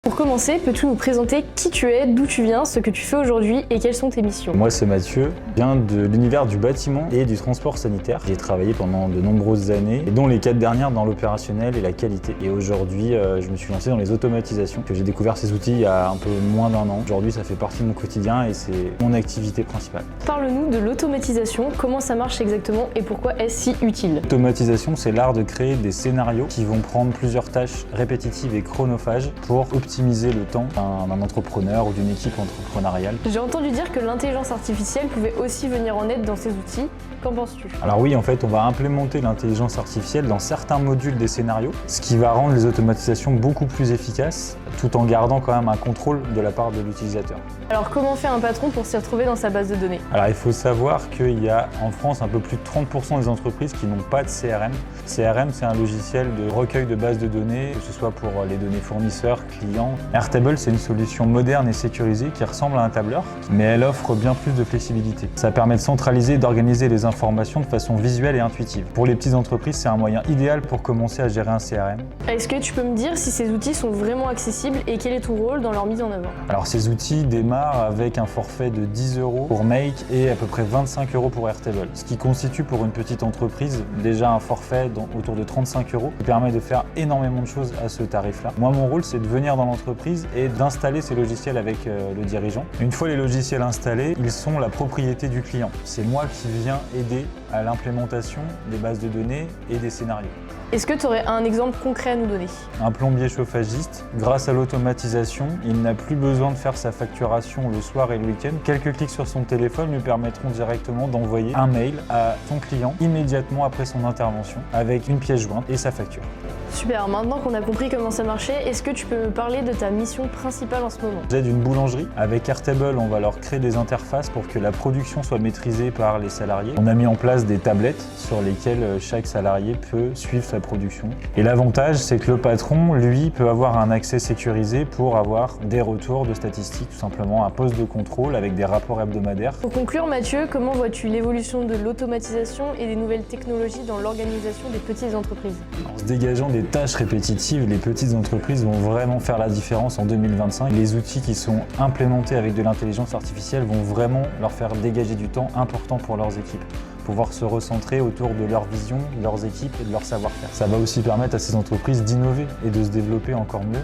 Pour commencer, peux-tu nous présenter qui tu es, d'où tu viens, ce que tu fais aujourd'hui et quelles sont tes missions? Moi c'est Mathieu, je viens de l'univers du bâtiment et du transport sanitaire. J'ai travaillé pendant de nombreuses années, et dont les 4 dernières dans l'opérationnel et la qualité. Et aujourd'hui, je me suis lancé dans les automatisations, que j'ai découvert ces outils il y a un peu moins d'un an. Aujourd'hui, ça fait partie de mon quotidien et c'est mon activité principale. Parle-nous de l'automatisation, comment ça marche exactement et pourquoi est-ce si utile? L'automatisation, c'est l'art de créer des scénarios qui vont prendre plusieurs tâches répétitives et chronophages pour optimiser le temps d'un entrepreneur ou d'une équipe entrepreneuriale. J'ai entendu dire que l'intelligence artificielle pouvait aussi venir en aide dans ces outils. Qu'en penses-tu? Alors oui, en fait, on va implémenter l'intelligence artificielle dans certains modules des scénarios, ce qui va rendre les automatisations beaucoup plus efficaces, tout en gardant quand même un contrôle de la part de l'utilisateur. Alors comment fait un patron pour s'y retrouver dans sa base de données? Alors il faut savoir qu'il y a en France un peu plus de 30% des entreprises qui n'ont pas de CRM. CRM, c'est un logiciel de recueil de bases de données, que ce soit pour les données fournisseurs, clients. Airtable, c'est une solution moderne et sécurisée qui ressemble à un tableur, mais elle offre bien plus de flexibilité. Ça permet de centraliser et d'organiser les informations de façon visuelle et intuitive. Pour les petites entreprises, c'est un moyen idéal pour commencer à gérer un CRM. Est-ce que tu peux me dire si ces outils sont vraiment accessibles et quel est ton rôle dans leur mise en œuvre? Alors ces outils démarrent avec un forfait de 10 € pour Make et à peu près 25 € pour Airtable, ce qui constitue pour une petite entreprise déjà un forfait autour de 35 € qui permet de faire énormément de choses à ce tarif-là. Moi, mon rôle, c'est de venir dans l'entreprise et d'installer ces logiciels avec le dirigeant. Une fois les logiciels installés, ils sont la propriété du client. C'est moi qui viens aider à l'implémentation des bases de données et des scénarios. Est-ce que tu aurais un exemple concret à nous donner? Un plombier chauffagiste, grâce à l'automatisation, il n'a plus besoin de faire sa facturation le soir et le week-end. Quelques clics sur son téléphone lui permettront directement d'envoyer un mail à son client immédiatement après son intervention avec une pièce jointe et sa facture. Super, maintenant qu'on a compris comment ça marchait, est-ce que tu peux me parler de ta mission principale en ce moment? J'aide une boulangerie. Avec Airtable, on va leur créer des interfaces pour que la production soit maîtrisée par les salariés. On a mis en place des tablettes sur lesquelles chaque salarié peut suivre sa production. Et l'avantage, c'est que le patron, lui, peut avoir un accès sécurisé pour avoir des retours de statistiques, tout simplement un poste de contrôle avec des rapports hebdomadaires. Pour conclure, Mathieu, comment vois-tu l'évolution de l'automatisation et des nouvelles technologies dans l'organisation des petites entreprises? En se dégageant des tâches répétitives, les petites entreprises vont vraiment faire la différence en 2025. Les outils qui sont implémentés avec de l'intelligence artificielle vont vraiment leur faire dégager du temps important pour leurs équipes, pouvoir se recentrer autour de leur vision, de leurs équipes et de leur savoir-faire. Ça va aussi permettre à ces entreprises d'innover et de se développer encore mieux